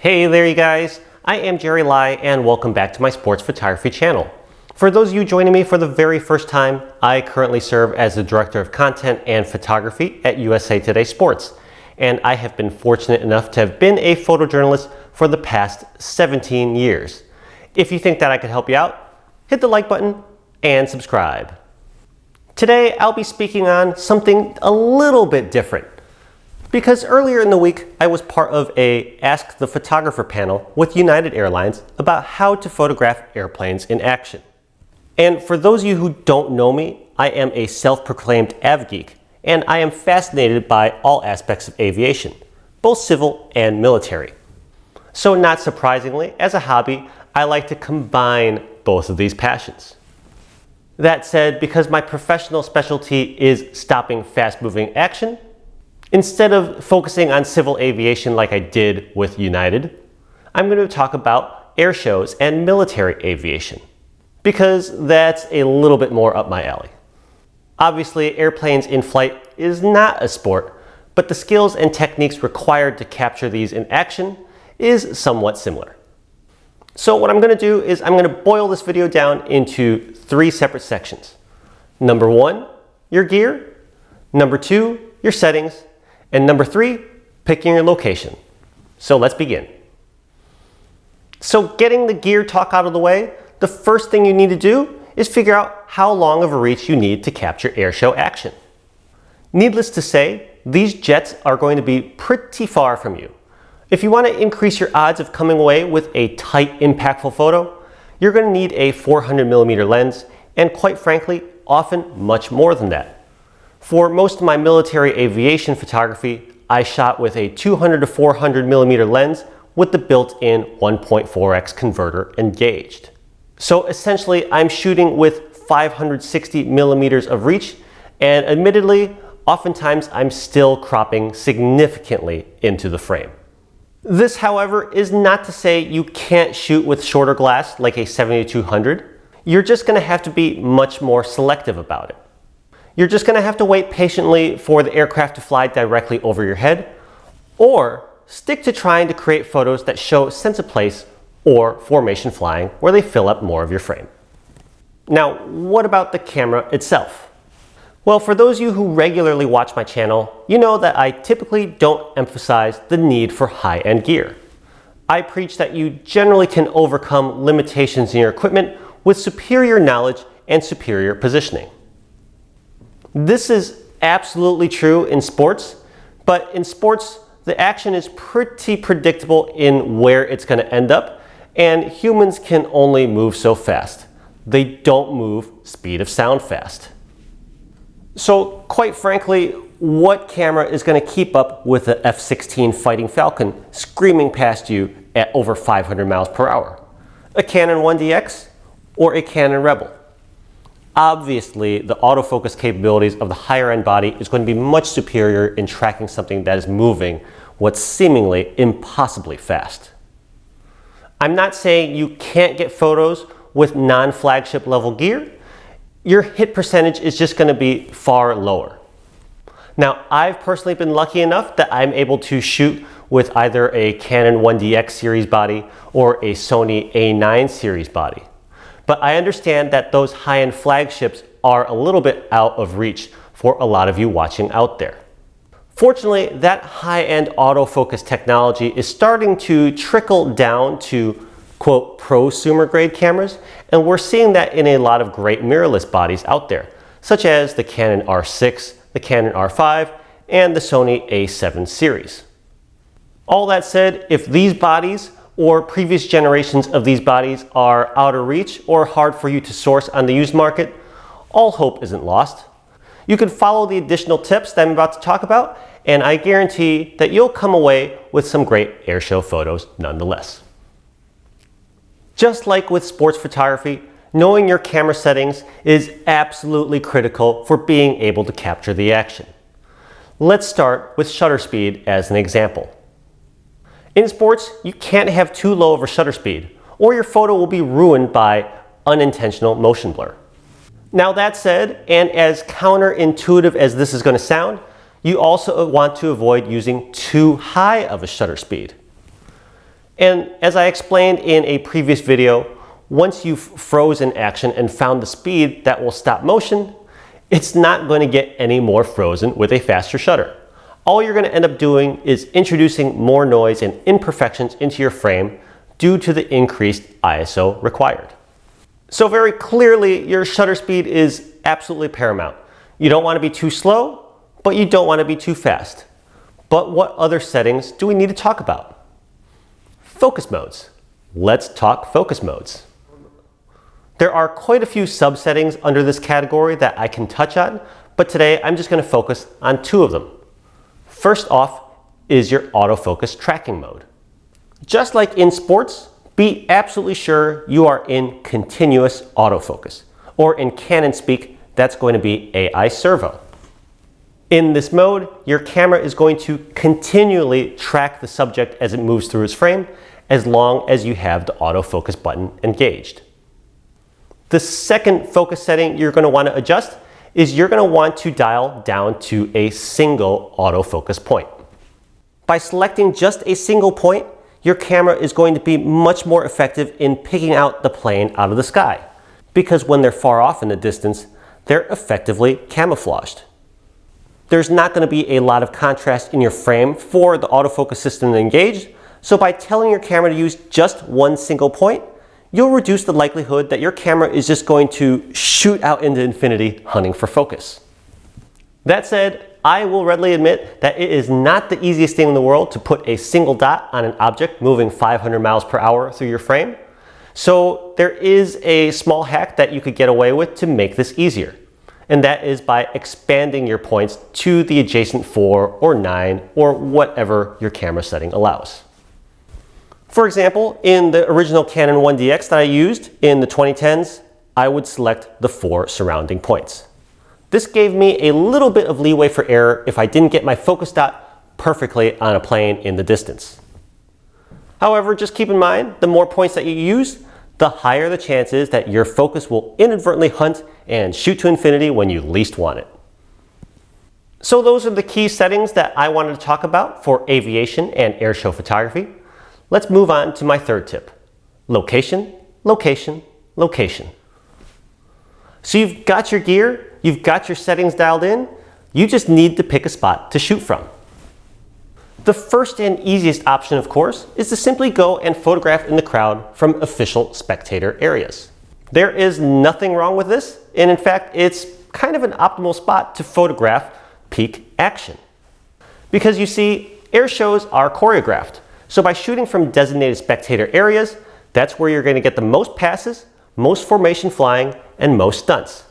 Hey there you guys, I am Jerry Lai and welcome back to my sports photography channel. For those of you joining me for the very first time, I currently serve as the Director of Content and Photography at USA Today Sports, and I have been fortunate enough to have been a photojournalist for the past 17 years. If you think that I could help you out, hit the like button and subscribe. Today I'll be speaking on something a little bit different. Because earlier in the week, I was part of a Ask the Photographer panel with United Airlines about how to photograph airplanes in action. And for those of you who don't know me, I am a self-proclaimed av geek, and I am fascinated by all aspects of aviation, both civil and military. So not surprisingly, as a hobby, I like to combine both of these passions. That said, because my professional specialty is stopping fast-moving action, instead of focusing on civil aviation like I did with United, I'm going to talk about air shows and military aviation, because that's a little bit more up my alley. Obviously, airplanes in flight is not a sport, but the skills and techniques required to capture these in action is somewhat similar. So what I'm going to do is I'm going to boil this video down into 3 separate sections. Number 1, your gear. Number 2, your settings. And number 3, picking your location. So let's begin. So getting the gear talk out of the way, the first thing you need to do is figure out how long of a reach you need to capture airshow action. Needless to say, these jets are going to be pretty far from you. If you want to increase your odds of coming away with a tight, impactful photo, you're going to need a 400mm lens, and quite frankly, often much more than that. For most of my military aviation photography, I shot with a 200 to 400mm lens with the built-in 1.4x converter engaged. So essentially, I'm shooting with 560mm of reach, and admittedly, oftentimes I'm still cropping significantly into the frame. This, however, is not to say you can't shoot with shorter glass like a 70-200. You're just going to have to be much more selective about it. You're just going to have to wait patiently for the aircraft to fly directly over your head, or stick to trying to create photos that show sense of place or formation flying where they fill up more of your frame. Now, what about the camera itself? Well, for those of you who regularly watch my channel, you know that I typically don't emphasize the need for high-end gear. I preach that you generally can overcome limitations in your equipment with superior knowledge and superior positioning. This is absolutely true in sports, but in sports, the action is pretty predictable in where it's going to end up, and humans can only move so fast. They don't move speed of sound fast. So quite frankly, what camera is going to keep up with the F-16 Fighting Falcon screaming past you at over 500 miles per hour? A Canon 1DX or a Canon Rebel? Obviously, the autofocus capabilities of the higher end body is going to be much superior in tracking something that is moving what's seemingly impossibly fast. I'm not saying you can't get photos with non-flagship level gear. Your hit percentage is just going to be far lower. Now, I've personally been lucky enough that I'm able to shoot with either a Canon 1DX series body or a Sony A9 series body. But I understand that those high-end flagships are a little bit out of reach for a lot of you watching out there. Fortunately, that high-end autofocus technology is starting to trickle down to, quote, prosumer grade cameras, and we're seeing that in a lot of great mirrorless bodies out there, such as the Canon R6, the Canon R5, and the Sony A7 series. All that said, if these bodies or previous generations of these bodies are out of reach or hard for you to source on the used market, all hope isn't lost. You can follow the additional tips that I'm about to talk about, and I guarantee that you'll come away with some great airshow photos nonetheless. Just like with sports photography, knowing your camera settings is absolutely critical for being able to capture the action. Let's start with shutter speed as an example. In sports, you can't have too low of a shutter speed, or your photo will be ruined by unintentional motion blur. Now that said, and as counterintuitive as this is going to sound, you also want to avoid using too high of a shutter speed. And as I explained in a previous video, once you've frozen action and found the speed that will stop motion, it's not going to get any more frozen with a faster shutter. All you're going to end up doing is introducing more noise and imperfections into your frame due to the increased ISO required. So very clearly, your shutter speed is absolutely paramount. You don't want to be too slow, but you don't want to be too fast. But what other settings do we need to talk about? Focus modes. Let's talk focus modes. There are quite a few subsettings under this category that I can touch on, but today I'm just going to focus on two of them. First off is your autofocus tracking mode. Just like in sports, be absolutely sure you are in continuous autofocus, or in Canon speak, that's going to be AI servo. In this mode, your camera is going to continually track the subject as it moves through its frame, as long as you have the autofocus button engaged. The second focus setting you're going to want to adjust is you're going to want to dial down to a single autofocus point. By selecting just a single point, your camera is going to be much more effective in picking out the plane out of the sky, because when they're far off in the distance, they're effectively camouflaged. There's not going to be a lot of contrast in your frame for the autofocus system to engage, so by telling your camera to use just one single point, you'll reduce the likelihood that your camera is just going to shoot out into infinity hunting for focus. That said, I will readily admit that it is not the easiest thing in the world to put a single dot on an object moving 500 miles per hour through your frame. So there is a small hack that you could get away with to make this easier. And that is by expanding your points to the adjacent 4 or 9 or whatever your camera setting allows. For example, in the original Canon 1DX that I used in the 2010s, I would select the 4 surrounding points. This gave me a little bit of leeway for error if I didn't get my focus dot perfectly on a plane in the distance. However, just keep in mind, the more points that you use, the higher the chance is that your focus will inadvertently hunt and shoot to infinity when you least want it. So those are the key settings that I wanted to talk about for aviation and airshow photography. Let's move on to my third tip. Location, location, location. So you've got your gear, you've got your settings dialed in, you just need to pick a spot to shoot from. The first and easiest option, of course, is to simply go and photograph in the crowd from official spectator areas. There is nothing wrong with this, and in fact, it's kind of an optimal spot to photograph peak action. Because you see, air shows are choreographed. So by shooting from designated spectator areas, that's where you're going to get the most passes, most formation flying, and most stunts.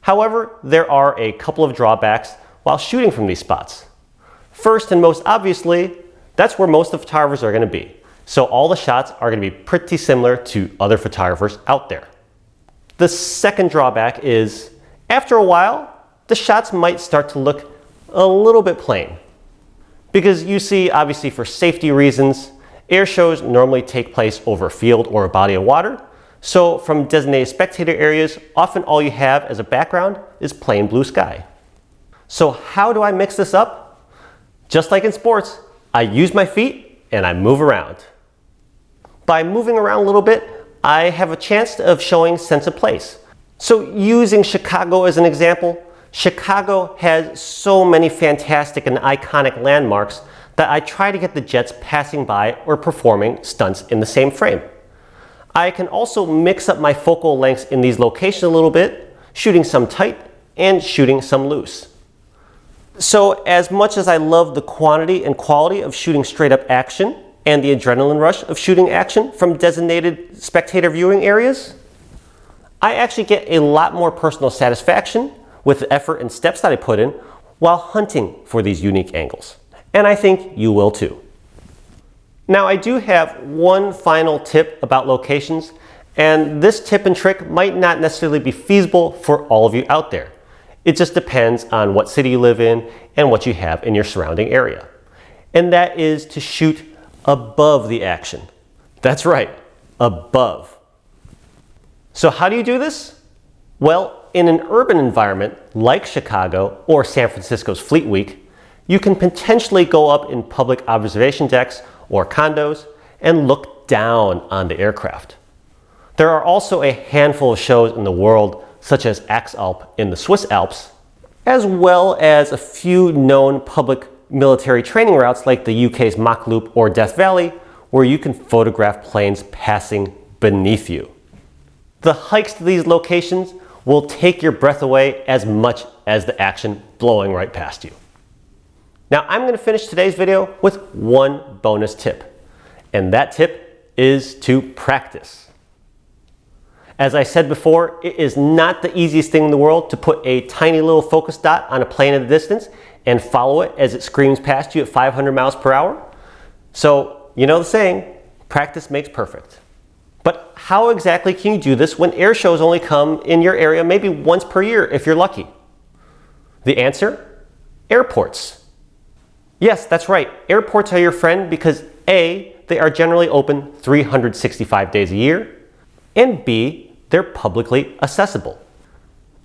However, there are a couple of drawbacks while shooting from these spots. First and most obviously, that's where most of the photographers are going to be. So all the shots are going to be pretty similar to other photographers out there. The second drawback is, after a while, the shots might start to look a little bit plain. Because you see, obviously for safety reasons, air shows normally take place over a field or a body of water. So from designated spectator areas, often all you have as a background is plain blue sky. So how do I mix this up? Just like in sports, I use my feet and I move around. By moving around a little bit, I have a chance of showing sense of place. So using Chicago as an example, Chicago has so many fantastic and iconic landmarks that I try to get the jets passing by or performing stunts in the same frame. I can also mix up my focal lengths in these locations a little bit, shooting some tight and shooting some loose. So as much as I love the quantity and quality of shooting straight up action and the adrenaline rush of shooting action from designated spectator viewing areas, I actually get a lot more personal satisfaction with the effort and steps that I put in while hunting for these unique angles. And I think you will too. Now I do have one final tip about locations, and this tip and trick might not necessarily be feasible for all of you out there. It just depends on what city you live in and what you have in your surrounding area. And that is to shoot above the action. That's right, above. So how do you do this? Well, in an urban environment like Chicago or San Francisco's Fleet Week, you can potentially go up in public observation decks or condos and look down on the aircraft. There are also a handful of shows in the world, such as Axalp in the Swiss Alps, as well as a few known public military training routes like the UK's Mach Loop or Death Valley, where you can photograph planes passing beneath you. The hikes to these locations will take your breath away as much as the action blowing right past you. Now I'm going to finish today's video with one bonus tip, and that tip is to practice. As I said before, it is not the easiest thing in the world to put a tiny little focus dot on a plane at a distance and follow it as it screams past you at 500 miles per hour. So, you know the saying, practice makes perfect. But how exactly can you do this when air shows only come in your area maybe once per year if you're lucky? The answer? Airports. Yes, that's right. Airports are your friend because A, they are generally open 365 days a year, and B, they're publicly accessible.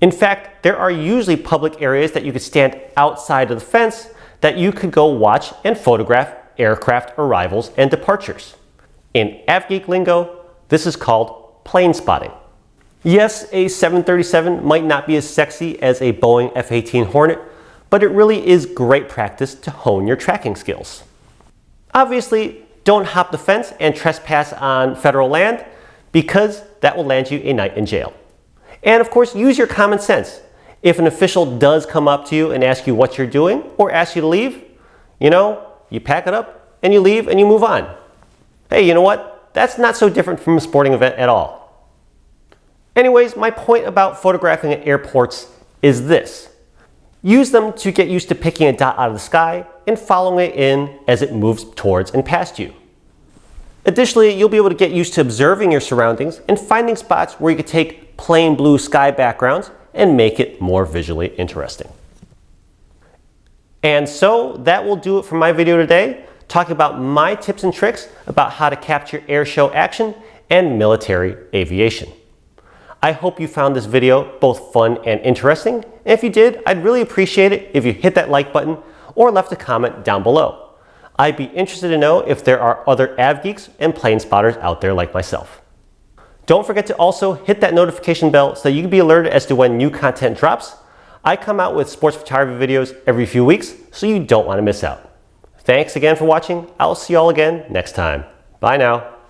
In fact, there are usually public areas that you could stand outside of the fence that you could go watch and photograph aircraft arrivals and departures. In AvGeek lingo, this is called plane spotting. Yes, a 737 might not be as sexy as a Boeing F-18 Hornet, but it really is great practice to hone your tracking skills. Obviously, don't hop the fence and trespass on federal land, because that will land you a night in jail. And of course, use your common sense. If an official does come up to you and ask you what you're doing or ask you to leave, you pack it up and you leave and you move on. Hey, you know what? That's not so different from a sporting event at all. Anyways, my point about photographing at airports is this. Use them to get used to picking a dot out of the sky and following it in as it moves towards and past you. Additionally, you'll be able to get used to observing your surroundings and finding spots where you can take plain blue sky backgrounds and make it more visually interesting. And so that will do it for my video today, talking about my tips and tricks about how to capture air show action and military aviation. I hope you found this video both fun and interesting. And if you did, I'd really appreciate it if you hit that like button or left a comment down below. I'd be interested to know if there are other AvGeeks and plane spotters out there like myself. Don't forget to also hit that notification bell so that you can be alerted as to when new content drops. I come out with sports photography videos every few weeks, so you don't want to miss out. Thanks again for watching. I'll see you all again next time. Bye now.